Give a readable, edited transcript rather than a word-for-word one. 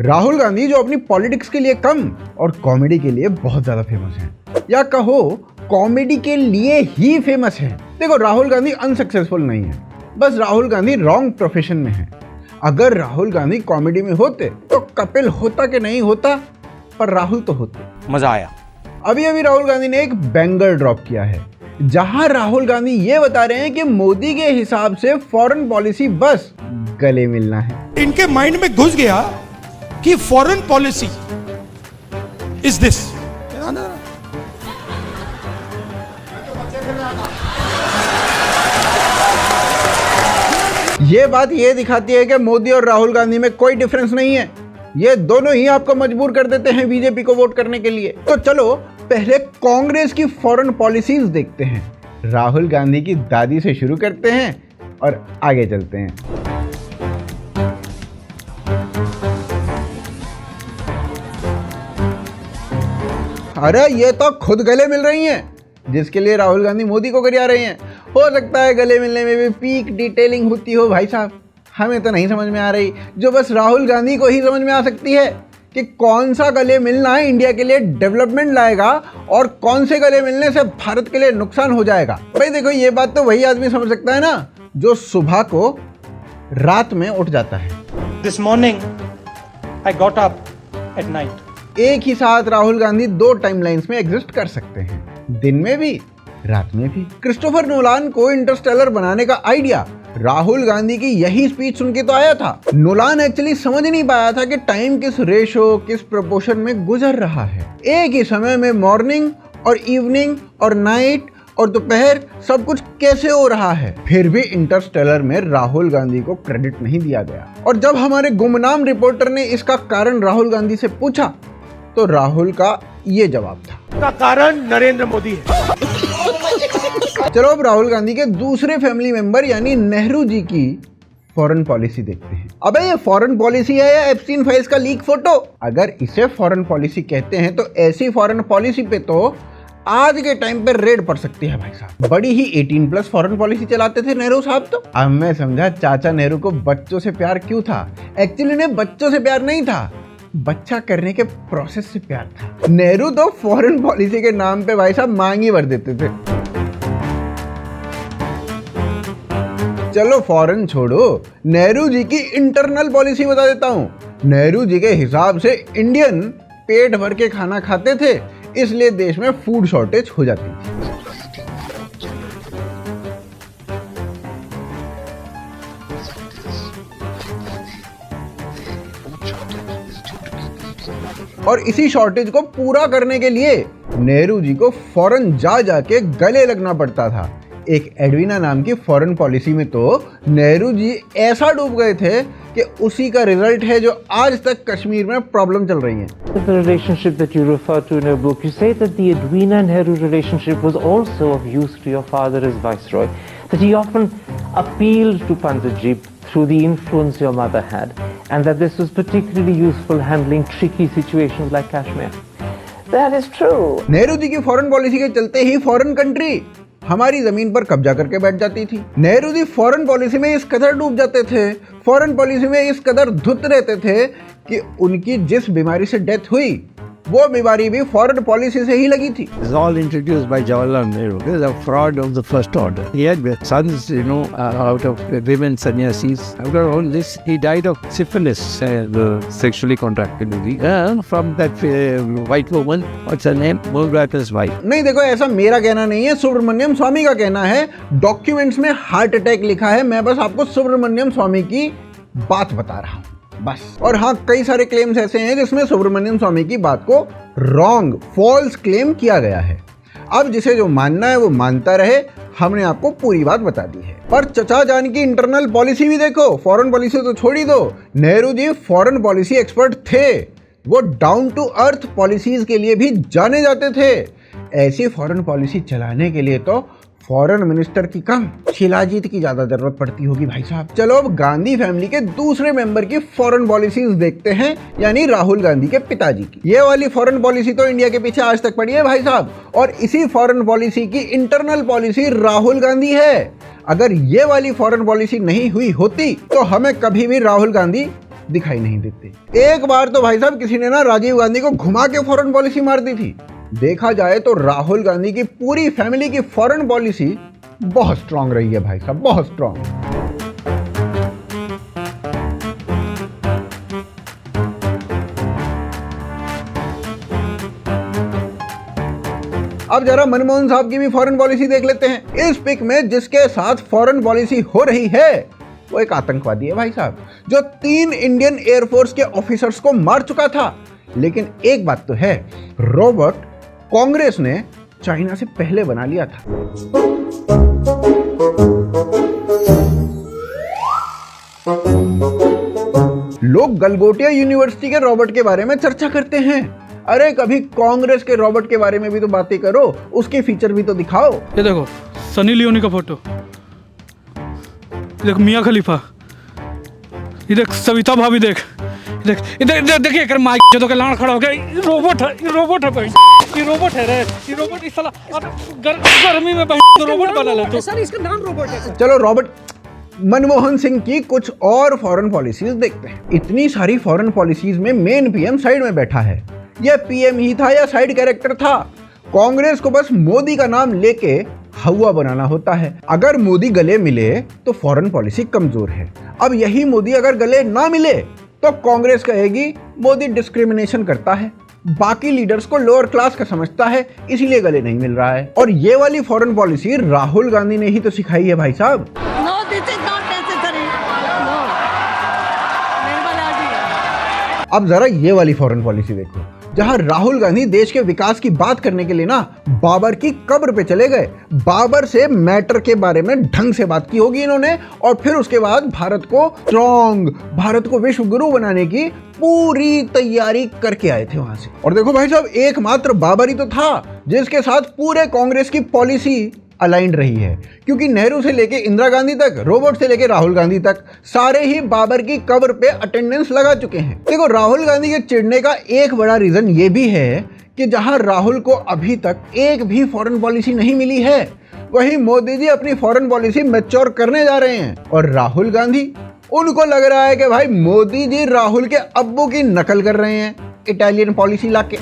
राहुल गांधी जो अपनी पॉलिटिक्स के लिए कम और कॉमेडी के लिए बहुत ज्यादा फेमस हैं, या कहो कॉमेडी के लिए ही फेमस है। देखो, राहुल गांधी अनसक्सेसफुल नहीं है, बस राहुल गांधी रॉन्ग प्रोफेशन में है। अगर राहुल गांधी कॉमेडी में होते तो कपिल होता कि नहीं होता, पर राहुल तो होते। मजा आया। अभी अभी राहुल गांधी ने एक बैंगर ड्रॉप किया है, जहां राहुल गांधी ये बता रहे हैं कि मोदी के हिसाब से फॉरेन पॉलिसी बस गले मिलना है। इनके माइंड में घुस गया कि फॉरेन पॉलिसी इज दिस। ये बात ये दिखाती है कि मोदी और राहुल गांधी में कोई डिफरेंस नहीं है। ये दोनों ही आपको मजबूर कर देते हैं बीजेपी को वोट करने के लिए। तो चलो पहले कांग्रेस की फॉरेन पॉलिसीज देखते हैं। राहुल गांधी की दादी से शुरू करते हैं और आगे चलते हैं। अरे ये तो खुद गले मिल रही हैं, जिसके लिए राहुल गांधी मोदी को गरिया रहे हैं। हो सकता है गले मिलने में भी पीक डिटेलिंग होती हो भाई साहब, हमें तो नहीं समझ में आ रही, जो बस राहुल गांधी को ही समझ में आ सकती है कि कौन सा गले मिलना इंडिया के लिए डेवलपमेंट लाएगा और कौन से गले मिलने से भारत के लिए नुकसान हो जाएगा। भाई देखो, ये बात तो वही आदमी समझ सकता है ना जो सुबह को रात में उठ जाता है। This morning I got up at night. एक ही साथ राहुल गांधी दो टाइमलाइंस में एग्जिस्ट कर सकते हैं, दिन में भी रात में भी। क्रिस्टोफर नोलान को इंटरस्टेलर बनाने का आइडिया राहुल गांधी की यही स्पीच सुन के तो आया था। नोलान एक्चुअली समझ नहीं पाया था कि टाइम किस रेशो, किस प्रोपोर्शन में गुजर रहा है। एक ही समय में मॉर्निंग और इवनिंग और नाइट और दोपहर सब कुछ कैसे हो रहा है। फिर भी इंटरस्टेलर में राहुल गांधी को क्रेडिट नहीं दिया गया। और जब हमारे गुमनाम रिपोर्टर ने इसका कारण राहुल गांधी से पूछा तो राहुल का ये जवाब था, का कारण नरेंद्र मोदी है। चलो अब राहुल गांधी के दूसरे फैमिली मेंबर यानी नेहरू जी की फॉरेन पॉलिसी देखते हैं। अबे ये फॉरेन पॉलिसी है या एप्स्टीन फाइल्स का लीक फोटो? अगर इसे फॉरेन पॉलिसी कहते हैं तो ऐसी फॉरेन पॉलिसी पे तो आज के टाइम पे रेड पड़ सकती है भाई साहब। बड़ी ही 18+ फॉरेन पॉलिसी चलाते थे नेहरू साहब तो। अब मैं समझा चाचा नेहरू को बच्चों से प्यार क्यों था। एक्चुअली उन्हें बच्चों से प्यार नहीं था, बच्चा करने के प्रोसेस से प्यार था। नेहरू तो फॉरेन पॉलिसी के नाम पे भाई साहब मांग ही भर देते थे। चलो फॉरेन छोड़ो, नेहरू जी की इंटरनल पॉलिसी बता देता हूं। नेहरू जी के हिसाब से इंडियन पेट भर के खाना खाते थे, इसलिए देश में फूड शॉर्टेज हो जाती थी। और इसी शॉर्टेज को पूरा करने के लिए नेहरू जी को फॉरेन जा जाके गले लगना पड़ता था। एक एडवीना नाम की फॉरेन पॉलिसी में तो नेहरू जी ऐसा डूब गए थे कि उसी का रिजल्ट है जो आज तक कश्मीर में प्रॉब्लम चल रही है। The relationship that you refer to in your book, you say that the Edwina-Nehru relationship was also of use to your father as viceroy, that he often appealed to Panditji through the influence your mother had, and that this was particularly useful handling tricky situations like Kashmir. That is true. Nehru ji की foreign policy के चलते ही foreign country हमारी जमीन पर कब्जा करके बैठ जाती थी। नेहरू जी फॉरेन पॉलिसी में इस कदर डूब जाते थे, फॉरेन पॉलिसी में इस कदर धुत रहते थे कि उनकी जिस बीमारी से डेथ हुई वो बीमारी भी फॉरेन पॉलिसी से ही लगी थी। It's all introduced by Jawaharlal Nehru. It is a fraud of the first order. He had sons, out of women sannyasis. After all this, he died of syphilis, sexually contracted disease, from that white woman. What's her name? Mulrata's wife. नहीं देखो, ऐसा मेरा कहना नहीं है, सुब्रमण्यम स्वामी का कहना है। डॉक्यूमेंट्स में हार्ट अटैक लिखा है, मैं बस आपको सुब्रमण्यम स्वामी की बात बता रहा हूँ बस। और हाँ, कई सारे क्लेम्स ऐसे हैं जिसमें सुब्रमण्यम स्वामी की बात को रॉन्ग, फॉल्स क्लेम किया गया है। अब जिसे जो मानना है वो मानता रहे, हमने आपको पूरी बात बता दी है। पर चचा जान की इंटरनल पॉलिसी भी देखो, फॉरेन पॉलिसी तो छोड़ ही दो। Nehru ji foreign policy expert थे, वो डाउन टू अर्थ पॉलिसीज के लिए भी जाने जाते थे। ऐसी फॉरेन पॉलिसी चलाने के लिए तो फॉरेन मिनिस्टर की कम शिलाजीत की ज्यादा जरूरत पड़ती होगी भाई साहब। चलो अब गांधी फैमिली के दूसरे मेंबर की फॉरेन पॉलिसीज देखते हैं, यानी राहुल गांधी के पिताजी की। ये वाली फॉरेन पॉलिसी तो इंडिया के पीछे आज तक पड़ी है भाई साहब, और इसी फॉरेन पॉलिसी की इंटरनल पॉलिसी राहुल गांधी है। अगर ये वाली फॉरेन पॉलिसी नहीं हुई होती तो हमें कभी भी राहुल गांधी दिखाई नहीं देते। एक बार तो भाई साहब किसी ने ना राजीव गांधी को घुमा के फॉरेन पॉलिसी मार दी थी। देखा जाए तो राहुल गांधी की पूरी फैमिली की फॉरेन पॉलिसी बहुत स्ट्रांग रही है भाई साहब, बहुत स्ट्रांग। अब जरा मनमोहन साहब की भी फॉरेन पॉलिसी देख लेते हैं। इस पिक में जिसके साथ फॉरेन पॉलिसी हो रही है वो एक आतंकवादी है भाई साहब, जो 3 इंडियन एयरफोर्स के ऑफिसर्स को मार चुका था। लेकिन एक बात तो है, रॉबर्ट कांग्रेस ने चाइना से पहले बना लिया था। लोग गलगोटिया यूनिवर्सिटी के रॉबर्ट के बारे में चर्चा करते हैं। अरे कभी कांग्रेस के रॉबर्ट के बारे में भी तो बातें करो, उसके फीचर भी तो दिखाओ। ये देखो सनी लियोनी का फोटो, ये देख मियां खलीफा, ये देख सविता भाभी, देख देखिए कर माइक जो के लाड़ खड़ा हो गया। ये रोबोट है भाई, ये रोबोट है रे, ये रोबोट इस साला गर्मी में भाई तो रोबोट बना ले तो। सर इसका नाम रोबोट है। चलो रॉबर्ट मनमोहन सिंह की कुछ और फॉरेन पॉलिसीज देखते हैं। इतनी सारी फॉरेन पॉलिसीज में मेन पीएम साइड में बैठा है। यह पीएम ही था या साइड कैरेक्टर था? कांग्रेस को बस मोदी का नाम लेके हवा बनाना होता है। अगर मोदी गले मिले तो फॉरेन पॉलिसी कमजोर है। अब यही मोदी अगर गले ना मिले तो कांग्रेस कहेगी मोदी डिस्क्रिमिनेशन करता है, बाकी लीडर्स को लोअर क्लास का समझता है, इसीलिए गले नहीं मिल रहा है। और ये वाली फॉरेन पॉलिसी राहुल गांधी ने ही तो सिखाई है भाई साहब। No, this is not necessary. No. Nirmala ji. अब जरा ये वाली फॉरेन पॉलिसी देखो, जहां राहुल गांधी देश के विकास की बात करने के लिए ना बाबर की कब्र पे चले गए। बाबर से मैटर के बारे में ढंग से बात की होगी इन्होंने, और फिर उसके बाद भारत को स्ट्रॉन्ग, भारत को विश्व गुरु बनाने की पूरी तैयारी करके आए थे वहां से। और देखो भाई साहब, एकमात्र बाबर ही तो था जिसके साथ पूरे कांग्रेस की पॉलिसी अलाइंड रही है, क्योंकि नेहरू से लेके इंदिरा गांधी तक, रॉबर्ट से लेके राहुल गांधी तक सारे ही बाबर की कब्र पे अटेंडेंस लगा चुके हैं। देखो राहुल गांधी के चिढ़ने का एक बड़ा रीजन ये भी है कि जहां राहुल को अभी तक एक भी फॉरेन पॉलिसी नहीं मिली है, वहीं मोदी जी अपनी फॉरेन पॉलिसी मैच्योर करने जा रहे हैं। और राहुल गांधी, उनको लग रहा है कि भाई मोदी जी राहुल के अब्बू की नकल कर रहे हैं इटालियन पॉलिसी लाके।